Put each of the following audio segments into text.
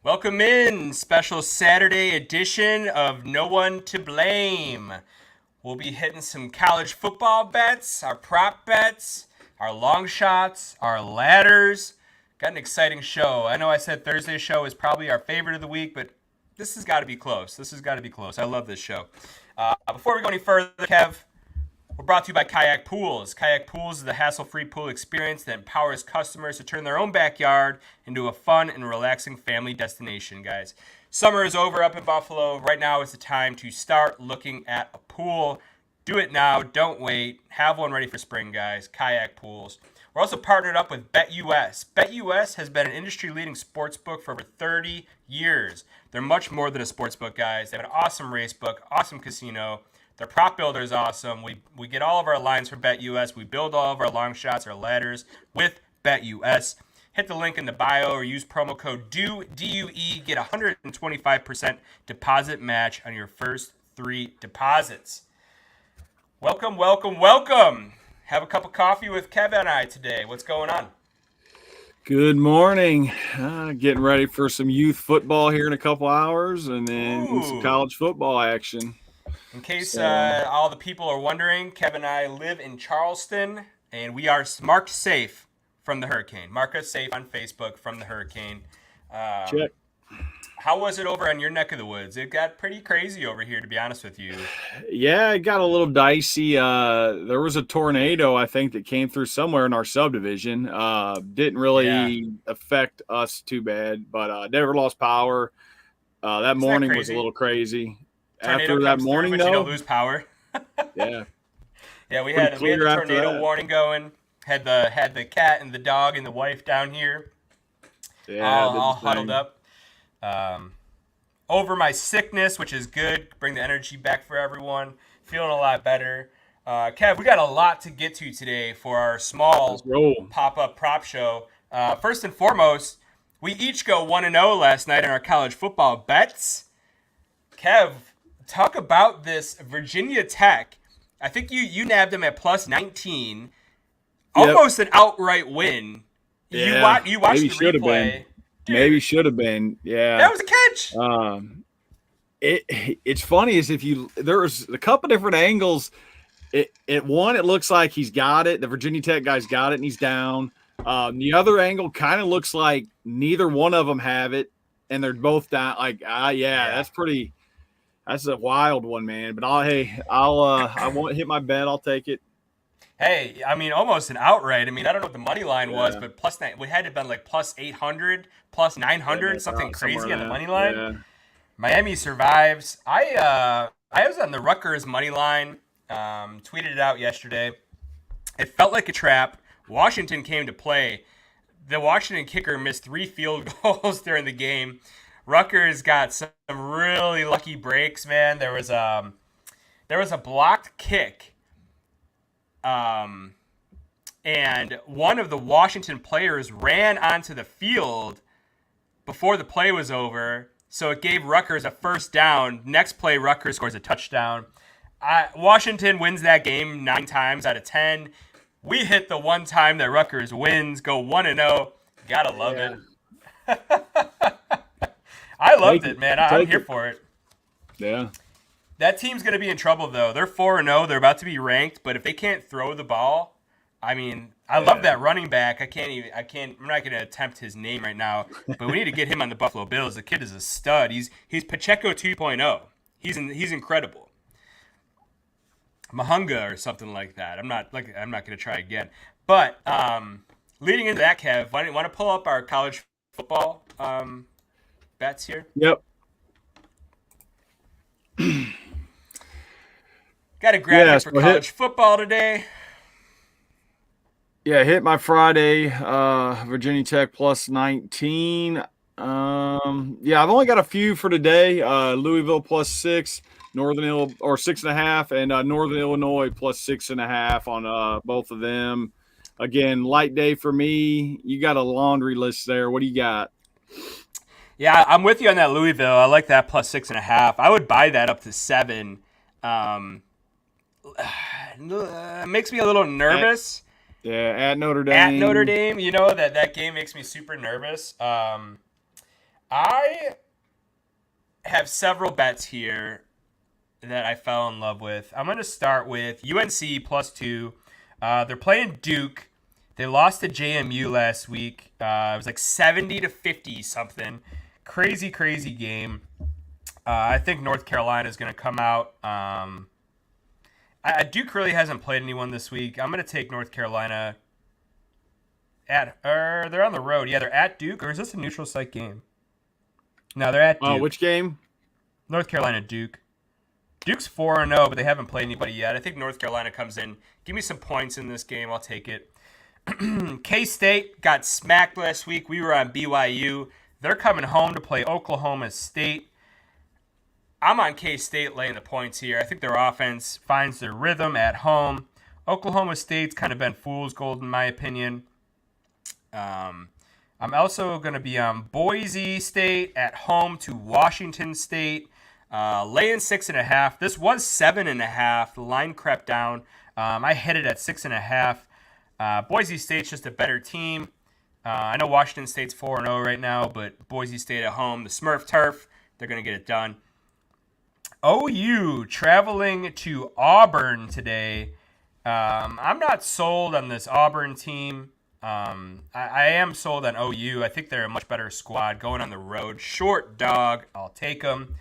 Welcome in, special Saturday edition of No One to Blame. We'll be hitting some college football bets, our prop bets, our long shots, our ladders. Got an exciting show. I know I said Thursday's show is probably our favorite of the week, but this has got to be close. This has got to be close. I love this show. Before we go any further, Kev, we're brought to you by Kayak Pools. Kayak Pools is the hassle-free pool experience that empowers customers to turn their own backyard into a fun and relaxing family destination, guys. Summer is over up in Buffalo. Right now is the time to start looking at a pool. Do it now. Don't wait. Have one ready for spring, guys. Kayak Pools. We're also partnered up with BetUS. BetUS has been an industry-leading sportsbook for over 30 years. They're much more than a sportsbook, guys. They have an awesome race book, awesome casino. Their prop builder is awesome. We get all of our lines from BetUS. We build all of our long shots, our ladders with BetUS. Hit the link in the bio or use promo code DUE, D-U-E. Get 125% deposit match on your first 3 deposits. Welcome, welcome, welcome. Have a cup of coffee with Kevin and I today. What's going on? Good morning. Getting ready for some youth football here in a couple hours and then some college football action. In case all the people are wondering, Kevin and I live in Charleston, and we are marked safe from the hurricane. Mark us safe on Facebook from the hurricane. Check. How was it over on your neck of the woods? It got pretty crazy over here, to be honest with you. Yeah, it got a little dicey. There was a tornado, I think, that came through somewhere in our subdivision. Didn't really affect us too bad, but never lost power. That morning was a little crazy. Tornado after that morning, but you don't lose power. Yeah. Yeah, we had the tornado warning going. Had the cat and the dog and the wife down here. Yeah, all huddled up. Over my sickness, which is good. Bring the energy back for everyone. Feeling a lot better. Kev, we got a lot to get to today for our small pop-up prop show. First and foremost, we each go 1-0 last night in our college football bets. Kev, talk about this Virginia Tech. I think you nabbed them at plus 19. Almost an outright win. Yeah, you watched the replay. Dude, maybe should have been. Yeah, that was a catch. It's funny is there's a couple different angles. It one, it looks like he's got it. The Virginia Tech guy's got it and he's down. The other angle kind of looks like neither one of them have it and they're both down. That's a wild one, man. But I won't hit my bet. I'll take it. Hey, I mean, almost an outright. I mean, I don't know what the money line was, but we had to have been like plus 800, plus 900, something crazy on the money line. Yeah. Miami survives. I was on the Rutgers money line. Tweeted it out yesterday. It felt like a trap. Washington came to play. The Washington kicker missed 3 field goals during the game. Rutgers got some really lucky breaks, man. There was a blocked kick, and one of the Washington players ran onto the field before the play was over, so it gave Rutgers a first down. Next play, Rutgers scores a touchdown. Washington wins that game 9 times out of 10. We hit the one time that Rutgers wins, go 1-0. Gotta love it. I loved it, man. I'm here for it. Yeah. That team's going to be in trouble, though. They're 4-0. They're about to be ranked, but if they can't throw the ball, I mean, I love that running back. I'm not going to attempt his name right now, but we need to get him on the Buffalo Bills. The kid is a stud. He's Pacheco 2.0. He's incredible. Mahunga or something like that. I'm not going to try again. But leading into that, Kev, want to pull up our college football bets here? Yep. Got a graphic for college football today. Yeah, hit my Friday, Virginia Tech plus 19. I've only got a few for today. Louisville plus 6, Northern Illinois or 6.5, and Northern Illinois plus 6.5 on both of them. Again, light day for me. You got a laundry list there. What do you got? Yeah, I'm with you on that Louisville. I like that plus 6.5. I would buy that up to 7. Makes me a little nervous. At Notre Dame. At Notre Dame, that game makes me super nervous. I have several bets here that I fell in love with. I'm going to start with UNC +2. They're playing Duke. They lost to JMU last week. It was like 70-50 something. Crazy, crazy game. I think North Carolina is going to come out. Duke really hasn't played anyone this week. I'm going to take North Carolina they're on the road. Yeah, they're at Duke, or is this a neutral site game? No, they're at Duke. Which game? North Carolina, Duke. Duke's 4-0, but they haven't played anybody yet. I think North Carolina comes in. Give me some points in this game. I'll take it. K-State got smacked last week. We were on BYU. They're coming home to play Oklahoma State. I'm on K-State laying the points here. I think their offense finds their rhythm at home. Oklahoma State's kind of been fool's gold in my opinion. I'm also going to be on Boise State at home to Washington State. Laying 6.5. This was 7.5. The line crept down. I hit it at 6.5. Boise State's just a better team. I know Washington State's 4-0 right now, but Boise State at home, the Smurf turf, they're going to get it done. OU traveling to Auburn today. I'm not sold on this Auburn team. I am sold on OU. I think they're a much better squad going on the road. Short dog. I'll take them.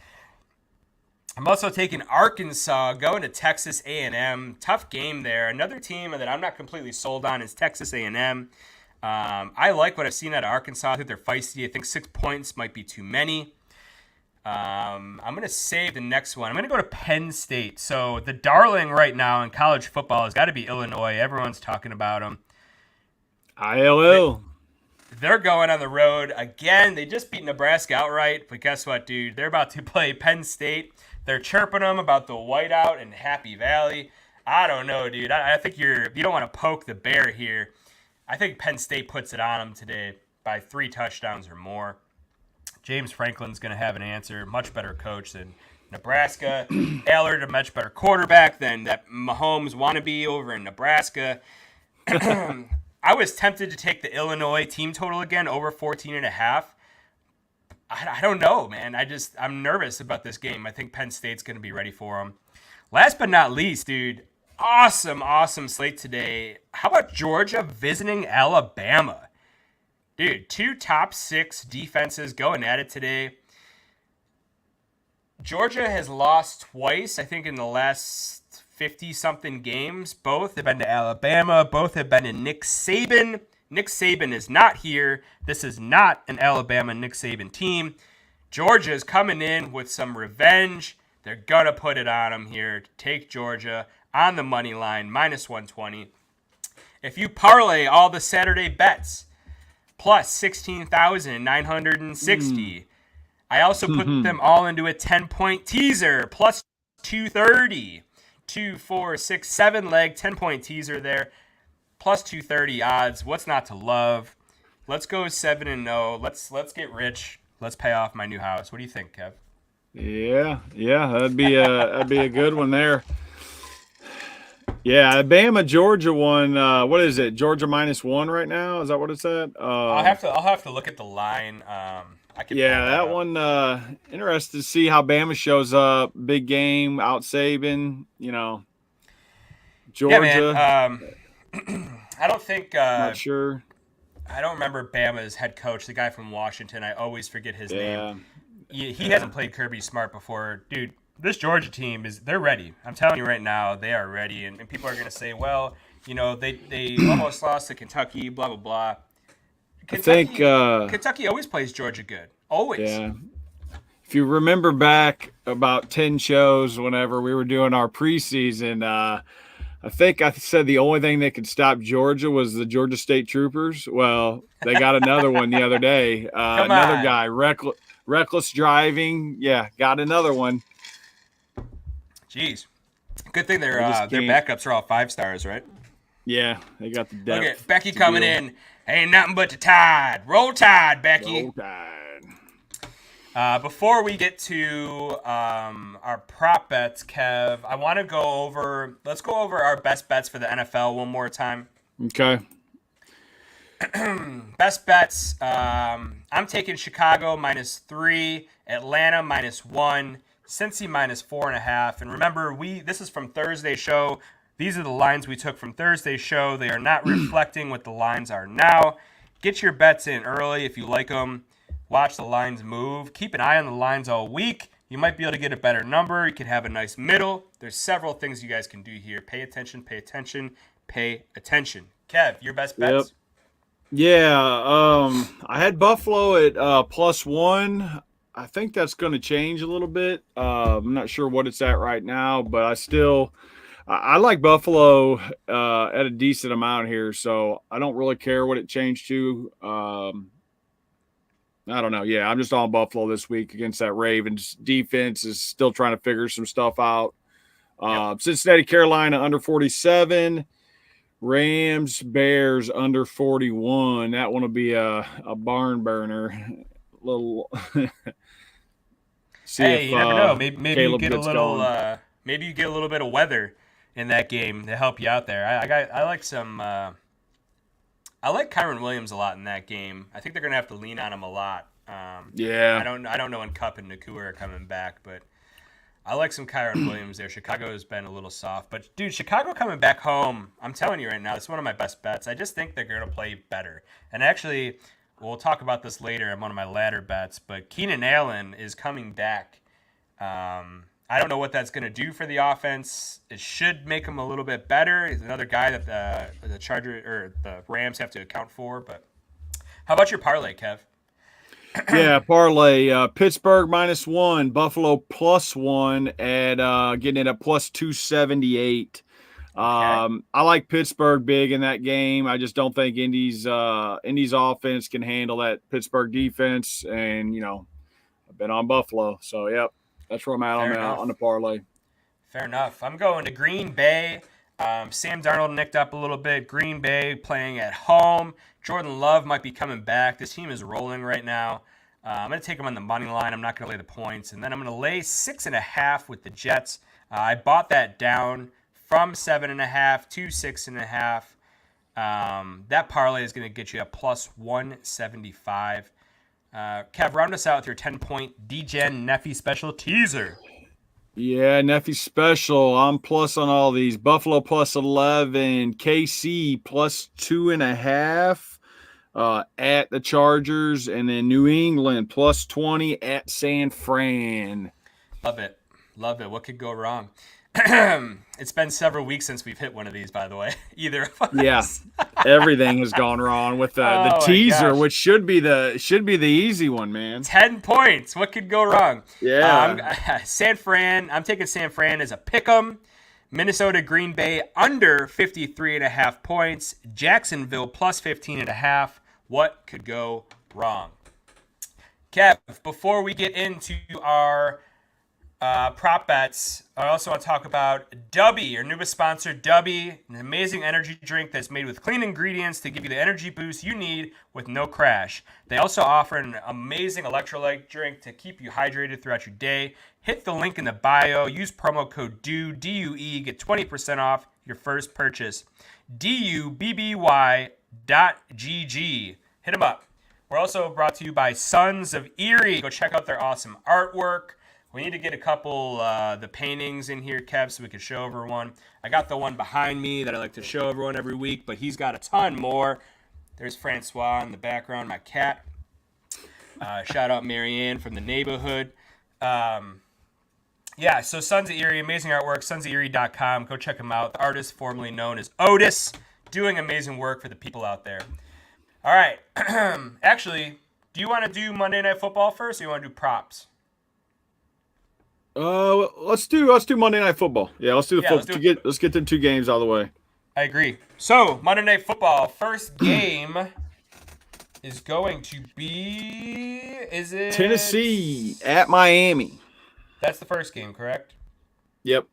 I'm also taking Arkansas going to Texas A&M. Tough game there. Another team that I'm not completely sold on is Texas A&M. I like what I've seen out of Arkansas. I think they're feisty. I think 6 points might be too many. I'm going to save the next one. I'm going to go to Penn State. So the darling right now in college football has got to be Illinois. Everyone's talking about them. ILL. They're going on the road again. They just beat Nebraska outright, but guess what, dude? They're about to play Penn State. They're chirping them about the whiteout in Happy Valley. I don't know, dude. I think you don't want to poke the bear here. I think Penn State puts it on them today by 3 touchdowns or more. James Franklin's going to have an answer. Much better coach than Nebraska. Allard, a much better quarterback than that Mahomes wannabe over in Nebraska. I was tempted to take the Illinois team total again over 14.5. I don't know, man. I'm nervous about this game. I think Penn State's going to be ready for them. Last but not least, dude, awesome slate today. How about Georgia visiting Alabama? Dude, 2 top 6 defenses going at it today. Georgia has lost twice, I think, in the last 50-something games. Both have been to Alabama. Both have been in Nick Saban. Nick Saban is not here. This is not an Alabama Nick Saban team. Georgia is coming in with some revenge. They're going to put it on them here to take Georgia on the money line, -120. If you parlay all the Saturday bets, plus 16,960. I also put them all into a 10-point teaser, plus 230. 2, 4, 6, 7 leg, 10-point teaser there, plus 230 odds. What's not to love? Let's go 7-0. Let's get rich. Let's pay off my new house. What do you think, Kev? Yeah, that'd be a good one there. Yeah, Bama Georgia one. What is it? Georgia -1 right now? Is that what it's at? I'll have to look at the line. That one. Interested to see how Bama shows up. Big game, out Saban. Georgia. Yeah, man. I don't think. Not sure. I don't remember Bama's head coach, the guy from Washington. I always forget his name. He hasn't played Kirby Smart before, dude. This Georgia team they're ready. I'm telling you right now, they are ready. And people are going to say, well, they almost lost to Kentucky, blah, blah, blah. Kentucky always plays Georgia good. Always. Yeah. If you remember back about 10 shows, whenever we were doing our preseason, I think I said the only thing that could stop Georgia was the Georgia State Troopers. Well, they got another one the other day. Another guy, reckless driving. Yeah, got another one. Jeez. Good thing their backups are all 5 stars, right? Yeah, they got the depth. Look at Becky coming in. Ain't nothing but the Tide. Roll Tide, Becky. Roll Tide. Before we get to our prop bets, Kev, I want to let's go over our best bets for the NFL one more time. Okay. Best bets. I'm taking Chicago -3, Atlanta -1, Cincy -4.5. And remember, this is from Thursday's show. These are the lines we took from Thursday's show. They are not reflecting what the lines are now. Get your bets in early if you like them. Watch the lines move. Keep an eye on the lines all week. You might be able to get a better number. You could have a nice middle. There's several things you guys can do here. Pay attention, pay attention, pay attention. Kev, your best bets? Yep. Yeah, I had Buffalo at +1. I think that's going to change a little bit. I'm not sure what it's at right now, but I like Buffalo at a decent amount here, so I don't really care what it changed to. I don't know. Yeah, I'm just on Buffalo this week against that Ravens defense is still trying to figure some stuff out. Cincinnati, Carolina under 47. Rams, Bears under 41. That one will be a barn burner. Little. Hey, you never know. Maybe you get a little. Maybe you get a little bit of weather in that game to help you out there. I like some. I like Kyron Williams a lot in that game. I think they're gonna have to lean on him a lot. Yeah. I don't know when Kupp and Nakua are coming back, but I like some Kyron Williams there. Chicago has been a little soft, but dude, Chicago coming back home. I'm telling you right now, it's one of my best bets. I just think they're gonna play better. And actually, we'll talk about this later in one of my ladder bets. But Keenan Allen is coming back. I don't know what that's going to do for the offense. It should make him a little bit better. He's another guy that the Rams have to account for. But how about your parlay, Kev? Yeah, parlay. Pittsburgh -1, Buffalo +1 at getting it at +278. I like Pittsburgh big in that game. I just don't think Indy's offense can handle that Pittsburgh defense. And I've been on Buffalo, so yep. That's where I'm at on the parlay. Fair enough. I'm going to Green Bay. Sam Darnold nicked up a little bit. Green Bay playing at home. Jordan Love might be coming back. This team is rolling right now. I'm going to take them on the money line. I'm not going to lay the points. And then I'm going to lay 6.5 with the Jets. I bought that down from 7.5 to 6.5. That parlay is going to get you a +175. Kev, round us out with your 10-point DGen Neffy special teaser. Yeah, Neffy special. I'm plus on all these. Buffalo +11, KC +2.5 at the Chargers, and then New England +20 at San Fran. Love it. What could go wrong? It's been several weeks since we've hit one of these, by the way. Either of us. Yeah, everything has gone wrong with the teaser, which should be the easy one, man. 10 points. What could go wrong? Yeah. San Fran. I'm taking San Fran as a pick'em. Minnesota, Green Bay under 53.5 points. Jacksonville +15.5. What could go wrong? Kev, before we get into our prop bets, I also want to talk about Dubby, our newest sponsor, Dubby, an amazing energy drink that's made with clean ingredients to give you the energy boost you need with no crash. They also offer an amazing electrolyte drink to keep you hydrated throughout your day. Hit the link in the bio. Use promo code DUE, D-U-E, get 20% off your first purchase. DUBBY.GG. Hit them up. We're also brought to you by Sons of Erie. Go check out their awesome artwork. We need to get a couple the paintings in here, Kev, so we can show everyone. I got the one behind me that I like to show everyone every week, but he's got a ton more. There's Francois in the background, my cat. Shout out Marianne from the neighborhood. Yeah, so Sons of Erie, amazing artwork, sonsoferie.com. Go check him out. The artist formerly known as Otis, doing amazing work for the people out there. All right. Actually, do you want to do Monday Night Football first, or you want to do props? Let's do Monday Night Football. Yeah, let's do the football. Let's get the two games out of the way. I agree. So Monday Night Football, first game is going to be. Is it Tennessee at Miami? That's the first game, correct? Yep.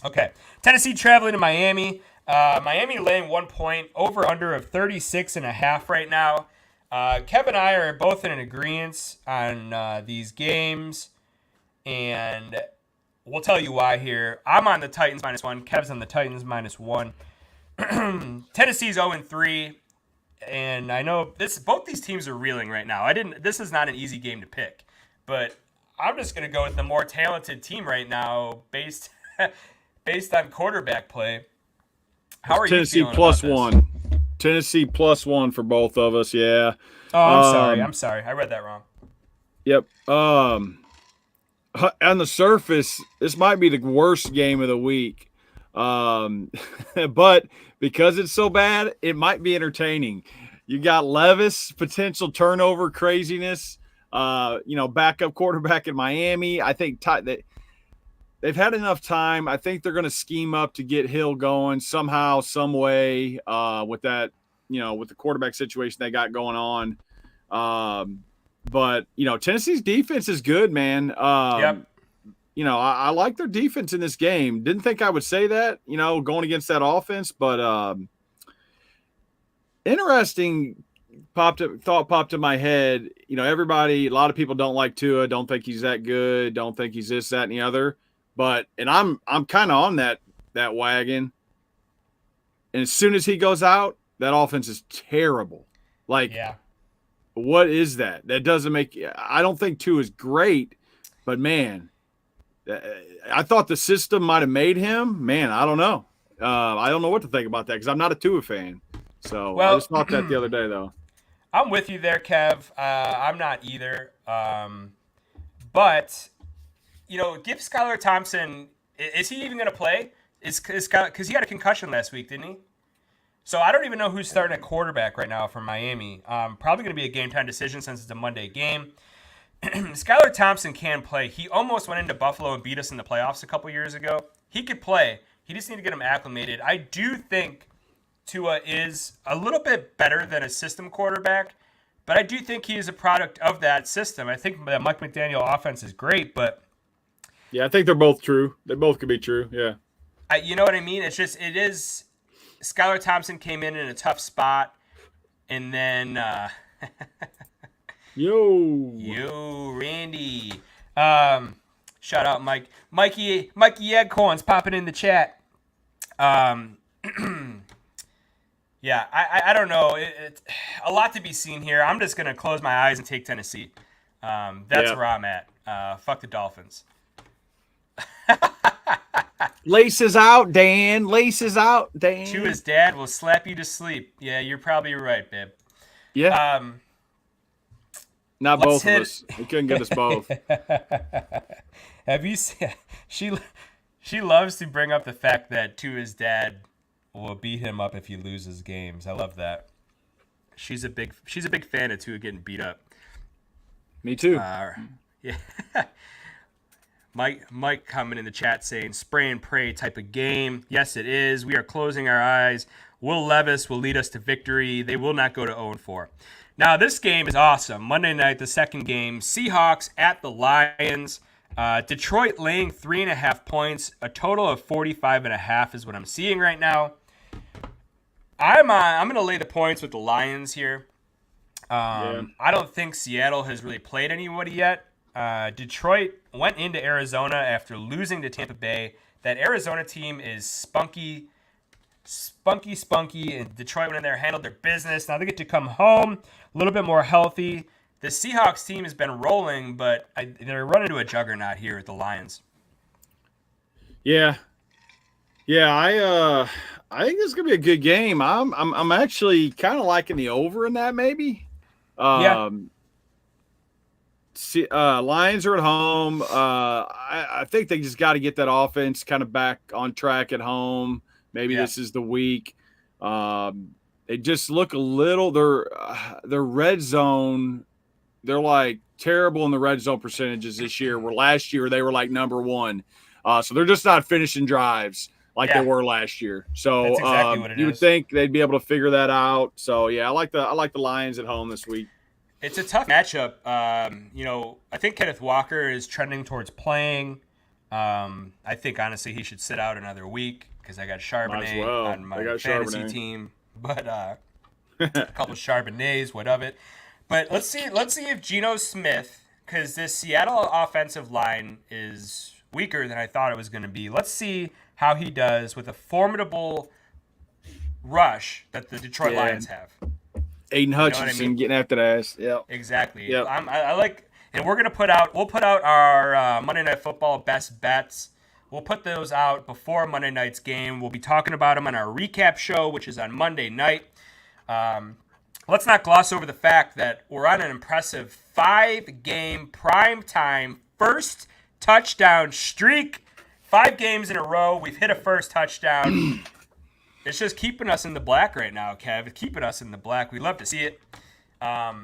Okay. Tennessee traveling to Miami. Miami laying 1 point, over under of 36.5 right now. Kev and I are both in an agreement on these games. And we'll tell you why here. I'm on the Titans -1. Kev's on the Titans -1. Tennessee's 0-3. and I know both these teams are reeling right now. This is not an easy game to pick, but I'm just going to go with the more talented team right now based based on quarterback play. How are you Tennessee feeling about this? +1. Tennessee +1 for both of us. Yeah. Oh, I'm sorry. I read that wrong. Yep. On the surface, this might be the worst game of the week. But because it's so bad, it might be entertaining. You got Levis, potential turnover craziness. Backup quarterback in Miami. I think they've had enough time. I think they're going to scheme up to get Hill going somehow, some way, with that, with the quarterback situation they got going on. But Tennessee's defense is good, man. Yep. I like their defense in this game. Didn't think I would say that, going against that offense, but interesting thought popped in my head. A lot of people don't like Tua, don't think he's that good, don't think he's this, that, and the other. And I'm kind of on that wagon. And as soon as he goes out, that offense is terrible. Yeah. What is that? That doesn't make – I don't think Tua is great, but, man, I thought the system might have made him. Man, I don't know. I don't know what to think about that because I'm not a Tua fan. So I just thought that the other day, though. I'm with you there, Kev. I'm not either. But, give Skylar Thompson – is he even going to play? Because he had a concussion last week, didn't he? So I don't even know who's starting at quarterback right now for Miami. Probably going to be a game-time decision since it's a Monday game. Skylar Thompson can play. He almost went into Buffalo and beat us in the playoffs a couple years ago. He could play. He just need to get him acclimated. I do think Tua is a little bit better than a system quarterback, but I do think he is a product of that system. I think the Mike McDaniel offense is great, but... Yeah, I think they're both true. They both could be true, yeah. You know what I mean? It is... Skylar Thompson came in a tough spot, and then... Yo, Randy. Shout out, Mike. Mikey Eggcorn's popping in the chat. Yeah, I don't know. It's a lot to be seen here. I'm just going to close my eyes and take Tennessee. That's where I'm at. Fuck the Dolphins. Laces out, Dan. Laces out, Dan. Tua's dad will slap you to sleep. Yeah, you're probably right, babe. Yeah. Not both of us. We couldn't get us both. Have you seen? She loves to bring up the fact that Tua's dad will beat him up if he loses games. I love that. She's a big fan of Tua getting beat up. Me too. Yeah. Mike coming in the chat saying spray and pray type of game. Yes, it is. We are closing our eyes. Will Levis will lead us to victory. They will not go to 0-4. Now, this game is awesome. Monday night, the second game. Seahawks at the Lions. Detroit laying 3.5 points. A total of 45.5 is what I'm seeing right now. I'm going to lay the points with the Lions here. I don't think Seattle has really played anybody yet. Detroit went into Arizona after losing to Tampa Bay. That Arizona team is spunky, and Detroit went in there, handled their business. Now they get to come home a little bit more healthy. The Seahawks team has been rolling, but they're running into a juggernaut here at the Lions. Yeah. I think this is gonna be a good game. I'm actually kind of liking the over in that maybe. Lions are at home. I think they just got to get that offense kind of back on track at home. Maybe this is the week. They just look a little. Their red zone. They're like terrible in the red zone percentages this year. Where last year they were like number one. So they're just not finishing drives like they were last year. So that's exactly what it you would think they'd be able to figure that out. So yeah, I like the Lions at home this week. It's a tough matchup. I think Kenneth Walker is trending towards playing. I think honestly he should sit out another week because I got Charbonnet on my fantasy team. But a couple Charbonnets, what of it? But let's see if Geno Smith, because this Seattle offensive line is weaker than I thought it was going to be. Let's see how he does with a formidable rush that the Detroit Lions have. Aiden You know what I Hutchinson mean? getting after the ass. Yep. Exactly. Yep. I like, and we'll put out our Monday Night Football best bets. We'll put those out before Monday night's game. We'll be talking about them on our recap show, which is on Monday night. Let's not gloss over the fact that we're on an impressive 5-game primetime first touchdown streak. 5 games in a row, we've hit a first touchdown. It's just keeping us in the black right now, Kev. It's keeping us in the black. We love to see it. All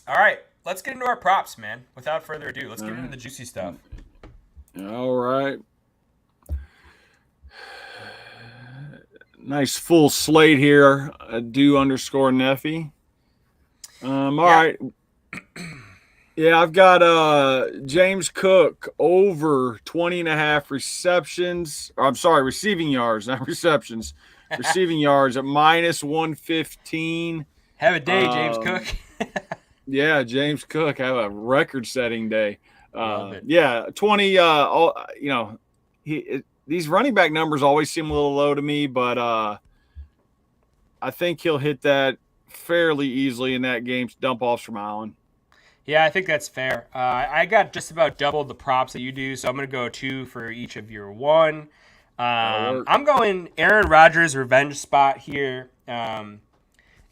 right, let's get into our props, man. Without further ado, let's get into the juicy stuff. All right. Nice full slate here. Do_Neffy. All right. Yeah, I've got James Cook over 20.5 receptions. Or, I'm sorry, receiving yards, not receptions. Receiving yards at -115. Have a day, James Cook. Yeah, James Cook have a record-setting day. Love it. Yeah, 20. These running back numbers always seem a little low to me, but I think he'll hit that fairly easily in that game. Dump offs from Allen. Yeah, I think that's fair. I got just about double the props that you do, so I'm going to go 2 for each of your 1. I'm going Aaron Rodgers revenge spot here.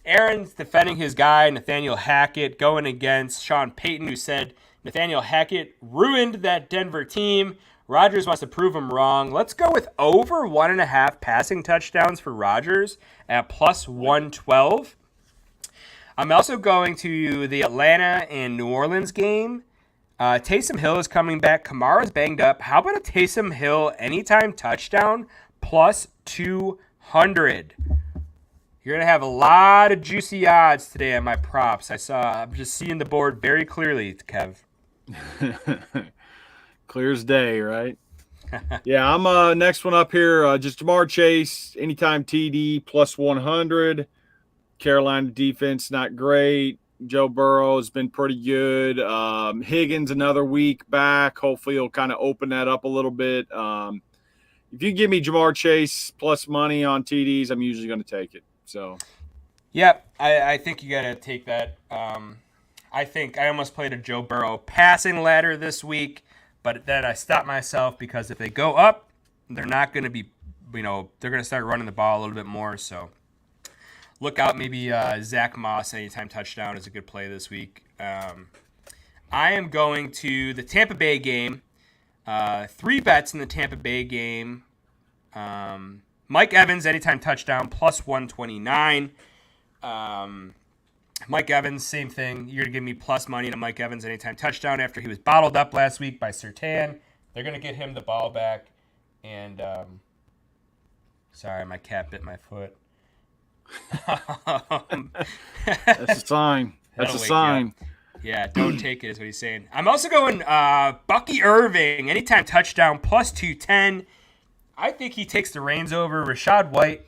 Aaron's defending his guy, Nathaniel Hackett, going against Sean Payton, who said Nathaniel Hackett ruined that Denver team. Rodgers wants to prove him wrong. Let's go with over 1.5 passing touchdowns for Rodgers at +112. I'm also going to the Atlanta and New Orleans game. Taysom Hill is coming back. Kamara's banged up. How about a Taysom Hill anytime touchdown +200? You're going to have a lot of juicy odds today on my props. I'm just seeing the board very clearly, Kev. Clear as day, right? Yeah, I'm next one up here. Just Jamar Chase, anytime TD +100. Carolina defense, not great. Joe Burrow has been pretty good. Higgins, another week back. Hopefully he'll kind of open that up a little bit. If you give me Jamar Chase plus money on TDs, I'm usually going to take it. So, yep, I think you got to take that. I think I almost played a Joe Burrow passing ladder this week, but then I stopped myself because if they go up, they're not going to be, they're going to start running the ball a little bit more. So look out. Maybe Zach Moss anytime touchdown is a good play this week. I am going to the Tampa Bay game. 3 bets in the Tampa Bay game. Mike Evans, anytime touchdown, +129. Mike Evans, same thing. You're going to give me plus money to Mike Evans anytime touchdown after he was bottled up last week by Surtain. They're going to get him the ball back. And, sorry, my cat bit my foot. That's a sign. That's a sign. Yeah, don't take it is what he's saying. I'm also going Bucky Irving, anytime touchdown, +210. I think he takes the reins over. Rashad White,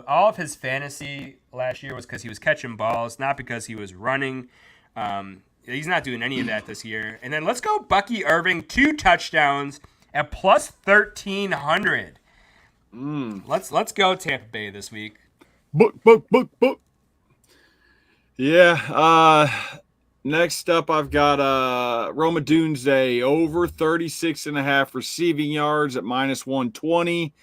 all of his fantasy last year was because he was catching balls, not because he was running. He's not doing any of that this year. And then let's go Bucky Irving, 2 touchdowns at +1,300. Let's go Tampa Bay this week. Book. Yeah. Next up, I've got Roma Doomsday over 36.5 receiving yards at -120.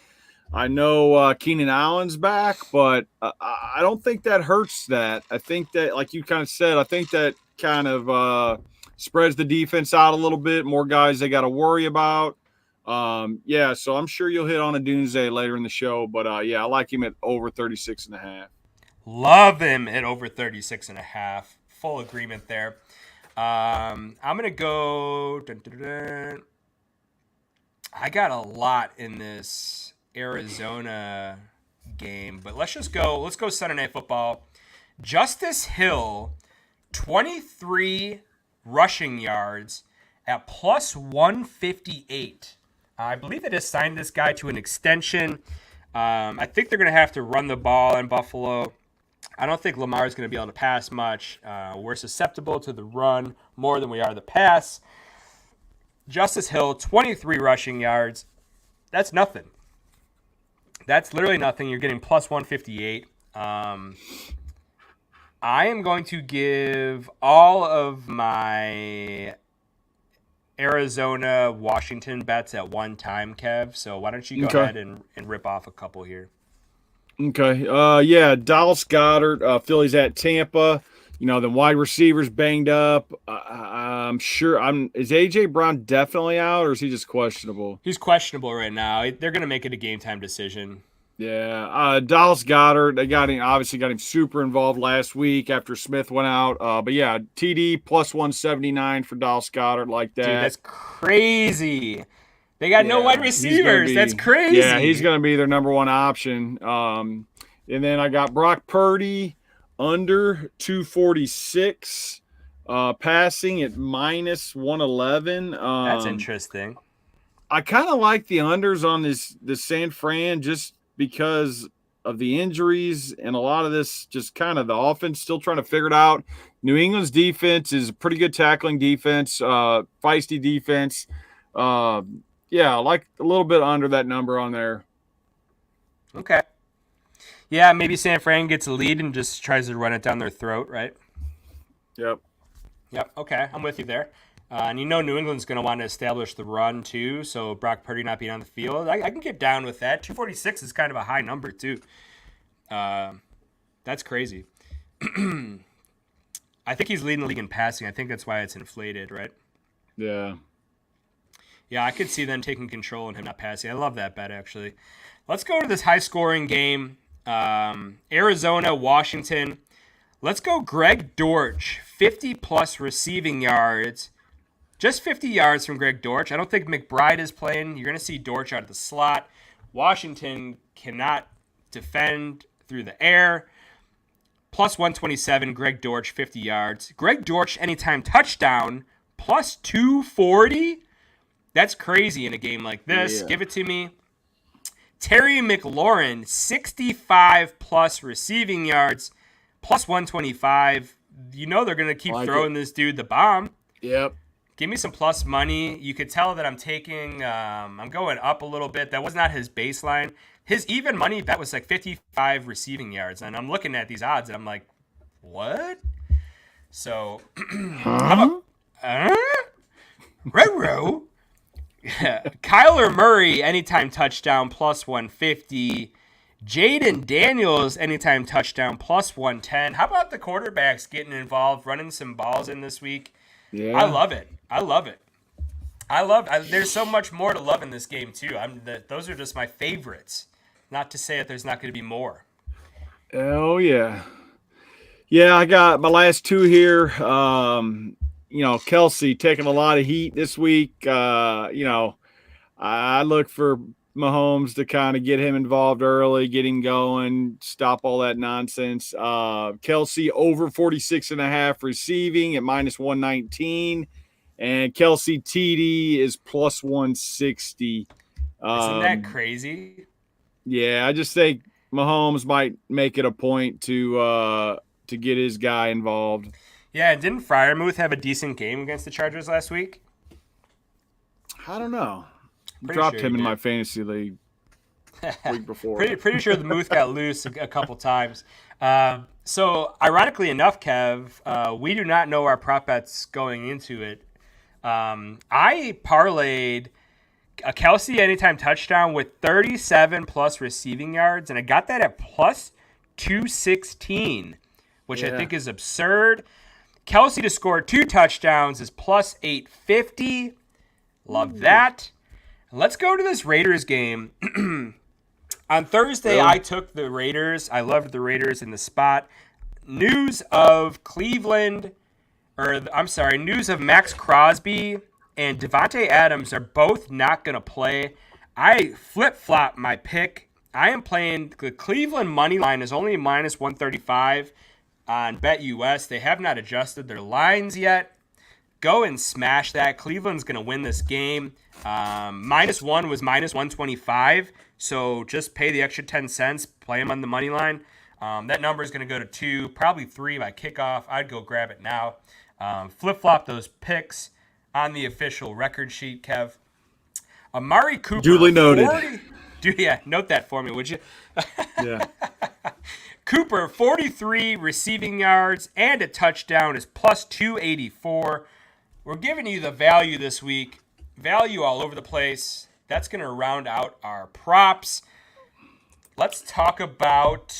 I know Keenan Allen's back, but I don't think that hurts that. I think that, like you kind of said, I think that kind of spreads the defense out a little bit. More guys they got to worry about. Yeah, so I'm sure you'll hit on a Doomsday later in the show, but yeah, I like him at over 36.5. Love him at over 36.5. Full agreement there. I'm going to go. I got a lot in this Arizona game, but let's go Sunday Night Football. Justice Hill, 23 rushing yards at +158. I believe they just signed this guy to an extension. I think they're going to have to run the ball in Buffalo. I don't think Lamar is going to be able to pass much. We're susceptible to the run more than we are the pass. Justice Hill, 23 rushing yards. That's nothing. That's literally nothing. You're getting +158. I am going to give all of my Arizona Washington bets at one time, Kev. So why don't you go Okay. ahead and rip off a couple here? Okay. Yeah, Dallas Goddard, Philly's at Tampa. The wide receivers banged up. I'm sure. Is AJ Brown definitely out, or is he just questionable? He's questionable right now. They're going to make it a game time decision. Yeah, Dallas Goddard. They obviously got him super involved last week after Smith went out. But yeah, TD plus 179 for Dallas Goddard like Dude, that. that's crazy. They got no wide Yeah, he's That's he's crazy. gonna be their number one option. And then I got Brock Purdy under 246, passing at minus 111. That's interesting. I kind of like the unders on the San Fran just because of the injuries and a lot of this just kind of the offense still trying to figure it out. New England's defense is a pretty good tackling defense, feisty defense. Uh, yeah, I like a little bit under that number on there. Okay. Yeah, maybe San Fran gets a lead and just tries to run it down their throat, right? Yep. Yep. Okay, I'm with you there. And New England's going to want to establish the run too, so Brock Purdy not being on the field, I can get down with that. 246 is kind of a high number too. That's crazy. I think he's leading the league in passing. I think that's why it's inflated, right? Yeah. Yeah, I could see them taking control and him not passing. I love that bet, actually. Let's go to this high-scoring game. Arizona, Washington. Let's go Greg Dortch, 50-plus receiving yards. Just 50 yards from Greg Dortch. I don't think McBride is playing. You're going to see Dortch out of the slot. Washington cannot defend through the air. Plus 127, Greg Dortch, 50 yards. Greg Dortch, anytime touchdown, plus 240. That's crazy in a game like this. Yeah. Give it to me. Terry McLaurin, 65-plus receiving yards, plus 125. They're going to keep throwing this dude the bomb. Yep. Give me some plus money. You could tell that I'm going up a little bit. That was not his baseline. His even money bet was like 55 receiving yards. And I'm looking at these odds and I'm like, what? So, how about, Row? Kyler Murray, anytime touchdown, plus 150. Jaden Daniels, anytime touchdown, plus 110. How about the quarterbacks getting involved, running some balls in this week? Yeah. I love it. There's so much more to love in this game, too. Those are just my favorites. Not to say that there's not going to be more. Oh, yeah. Yeah, I got my last two here. Kelsey taking a lot of heat this week. I look for Mahomes to kind of get him involved early, get him going, stop all that nonsense. Kelsey over 46.5 receiving at minus 119. And Kelsey TD is plus 160. Isn't that crazy? Yeah, I just think Mahomes might make it a point to get his guy involved. Yeah, didn't Freiermuth have a decent game against the Chargers last week? I don't know. Dropped him in my fantasy league week before. pretty sure the Muth got loose a couple times. So, ironically enough, Kev, we do not know our prop bets going into it. I parlayed a Kelsey anytime touchdown with 37-plus receiving yards, and I got that at plus 216, which I think is absurd. Kelsey to score 2 touchdowns is plus 850. Love that. Let's go to this Raiders game. On Thursday, Really? I took the Raiders. I loved the Raiders in the spot. News of Max Crosby and Devontae Adams are both not going to play. I flip-flop my pick. I am playing the Cleveland money line is only minus 135 on BetUS. They have not adjusted their lines yet. Go and smash that. Cleveland's going to win this game. Minus 1 was minus 125, so just pay the extra 10 cents, play them on the money line. That number is going to go to 2, probably 3 by kickoff. I'd go grab it now. Flip-flop those picks on the official record sheet, Kev. Amari Cooper. Duly noted. Note that for me, would you? Yeah. Cooper, 43 receiving yards and a touchdown is plus 284. We're giving you the value this week. Value all over the place. That's going to round out our props. Let's talk about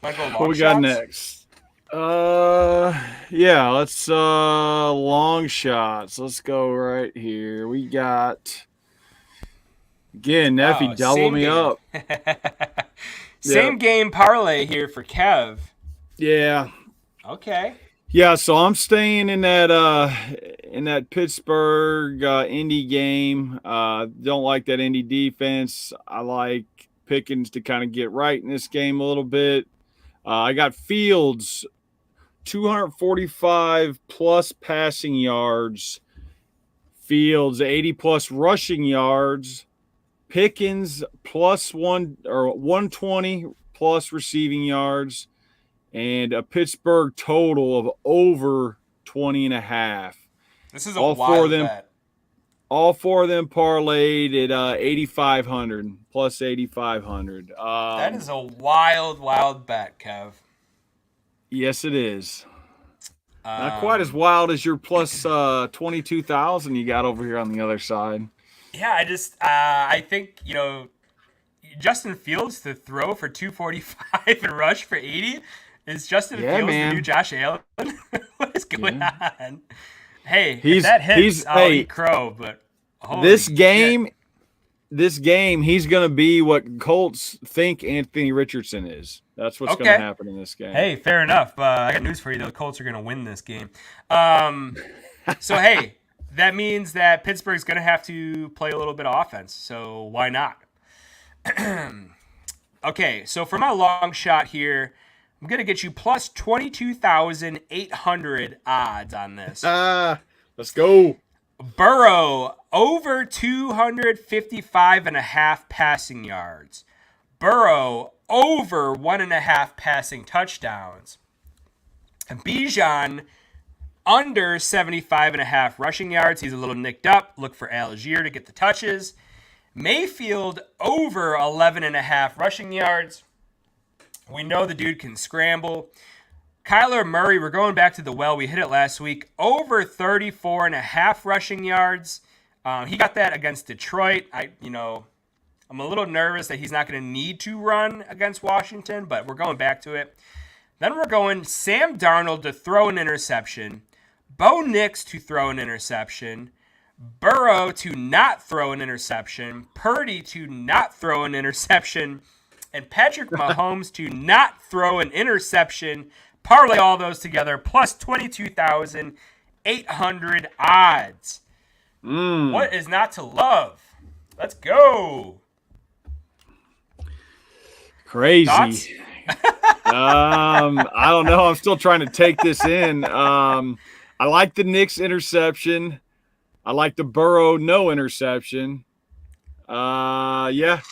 what we got next. Yeah, let's long shots. Let's go right here. We got again, Neffy double me up. Same game parlay here for Kev. Yeah. Okay. Yeah, so I'm staying in that Pittsburgh Indy game. Don't like that Indy defense. I like Pickens to kind of get right in this game a little bit. I got Fields 245 plus passing yards. Fields 80 plus rushing yards. Pickens plus 120 plus receiving yards, and a Pittsburgh total of over 20.5. This is a wild bet. All four of them parlayed at 8,500 plus 8,500. That is a wild bet, Kev. Yes, it is. Not quite as wild as your plus 22,000 you got over here on the other side. Yeah, I think, Justin Fields to throw for 245 and rush for 80 is Justin Fields the new Josh Allen? What is going on? Hey, if that hits, I'll eat crow, but this game, he's going to be what Colts think Anthony Richardson is. That's what's going to happen in this game. Hey, fair enough. I got news for you, though. The Colts are going to win this game. So, hey, that means that Pittsburgh's going to have to play a little bit of offense, so why not? Okay, so for my long shot here, I'm going to get you plus 22,800 odds on this. Let's go. Burrow, over 255.5 passing yards. Burrow, over 1.5 passing touchdowns. And Bijan, under 75.5 rushing yards. He's a little nicked up. Look for Algier to get the touches. Mayfield, over 11.5 rushing yards. We know the dude can scramble. Kyler Murray, we're going back to the well. We hit it last week. Over 34.5 rushing yards. He got that against Detroit. I'm a little nervous that he's not going to need to run against Washington, but we're going back to it. Then we're going Sam Darnold to throw an interception. Bo Nix to throw an interception. Burrow to not throw an interception. Purdy to not throw an interception. And Patrick Mahomes to not throw an interception. Parlay all those together, plus 22,800 odds. What is not to love? Let's go. Crazy. Thoughts? I don't know. I'm still trying to take this in. I like the Knicks interception. I like the Burrow no interception. Darnold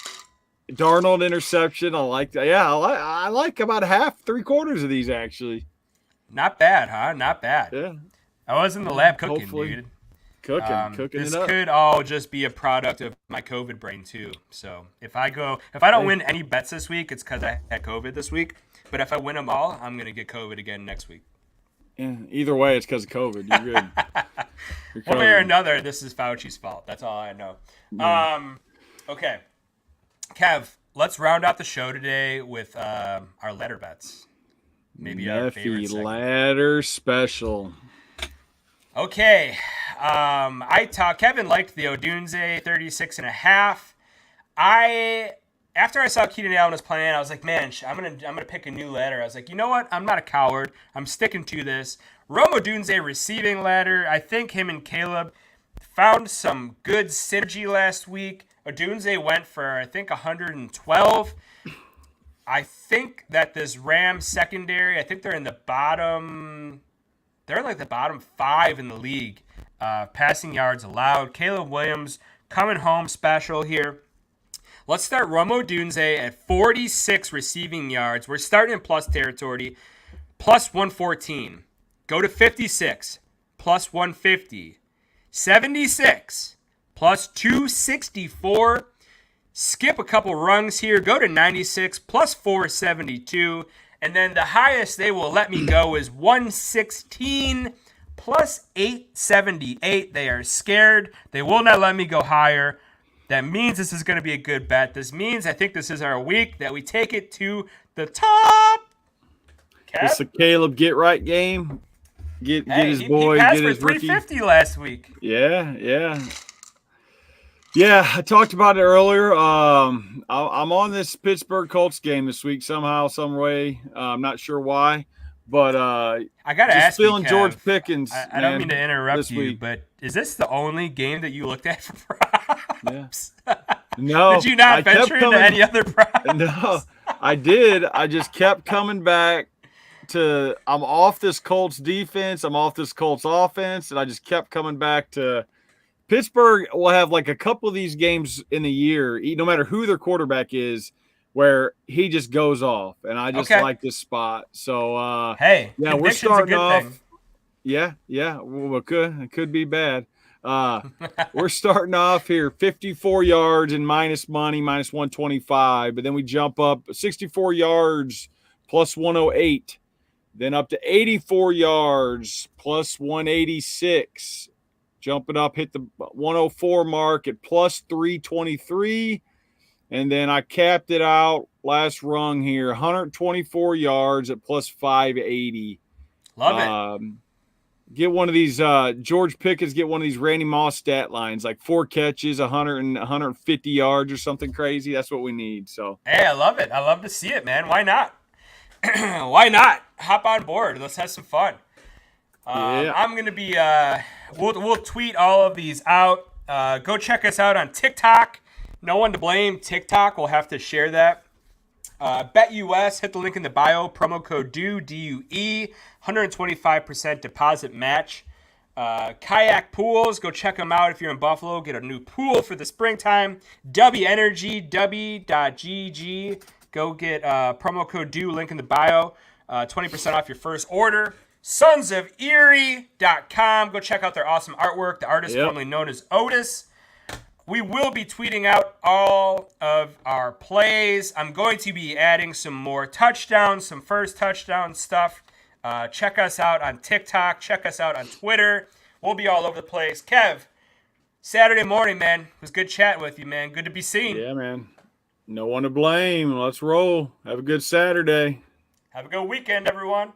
interception. I like that. Yeah, I like about half, 3/4 of these actually. Not bad, huh? Not bad. Yeah. I was in the lab cooking, dude. Cooking this it up. Could all just be a product of my COVID brain too. So if I don't win any bets this week, it's because I had COVID this week. But if I win them all, I'm gonna get COVID again next week. Yeah. Either way, it's because of COVID. You're good. One way or another, this is Fauci's fault. That's all I know. Yeah. Okay, Kev, let's round out the show today with our ladder bets. Maybe our favorite segment. Ladder special. Okay. Kevin liked the Odunze 36.5. After I saw Keenan Allen was playing, I was like, man, I'm gonna pick a new ladder. I was like, you know what? I'm not a coward. I'm sticking to this. Rome Odunze receiving ladder. I think him and Caleb found some good synergy last week. Odunze went for, I think, 112. I think that this Rams secondary, I think they're in the bottom. They're like the bottom 5 in the league. Passing yards allowed. Caleb Williams coming home special here. Let's start Romo Odunze at 46 receiving yards. We're starting in plus territory, plus 114. Go to 56, plus 150. 76, plus 264. Skip a couple rungs here. Go to 96, plus 472. And then the highest they will let me go is 116 plus 878. They are scared. They will not let me go higher. That means this is going to be a good bet. This means I think this is our week that we take it to the top. It's a Caleb get right game. Get his boy. He passed get for his 350 rookie. last week. Yeah. I talked about it earlier. I'm on this Pittsburgh Colts game this week somehow, some way. I'm not sure why, but I gotta just ask feeling you, Kev, George Pickens. I don't mean to interrupt you, week. but is this the only game that you looked at for props? Yeah. No. Did you not venture into any other props? No, I did. I just kept coming back to. I'm off this Colts defense. I'm off this Colts offense, and I just kept coming back to. Pittsburgh will have like a couple of these games in a year, no matter who their quarterback is, where he just goes off, and I just like this spot. So, hey, yeah, we're starting off. Thing. Yeah. Well, it could be bad. We're starting off here 54 yards and minus money, minus 125, but then we jump up 64 yards plus 108, then up to 84 yards plus 186. Jumping up, hit the 104 mark at plus 323. And then I capped it out last rung here, 124 yards at plus 580. Love it. Get one of these George Pickens, get one of these Randy Moss stat lines, like 4 catches, 150 yards or something crazy. That's what we need. So hey, I love it. I love to see it, man. Why not? Why not? Hop on board. Let's have some fun. I'm gonna be. We'll tweet all of these out. Go check us out on TikTok. No one to blame. TikTok. We'll have to share that. BetUS. Hit the link in the bio. Promo code DUE. 125% deposit match. Kayak pools. Go check them out if you're in Buffalo. Get a new pool for the springtime. W Energy. W.GG. Go get promo code DUE. Link in the bio. 20% off your first order. Sons of Erie.com. Go check out their awesome artwork. The artist formerly known as Otis. We will be tweeting out all of our plays. I'm going to be adding some more touchdowns, some first touchdown stuff. Check us out on TikTok. Check us out on Twitter. We'll be all over the place. Kev, Saturday morning, man. It was good chatting with you, man. Good to be seen. Yeah, man. No one to blame. Let's roll. Have a good Saturday. Have a good weekend, everyone.